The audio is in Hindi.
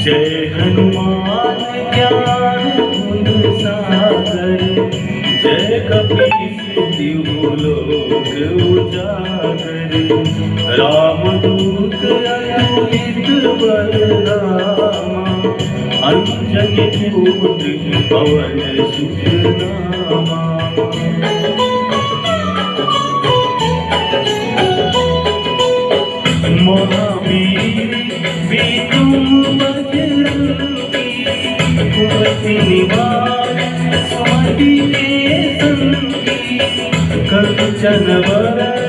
जय हनुमान ज्ञान गुण सागर, जय कपीस तिहु लोक उजागर। रामदूत अतुलित बलधामा, अंजनी पुत्र पवन सुत नामा। महावीर विक्रम बजरंगी, कुमति निवार सुमति के संगी। कंचन वरन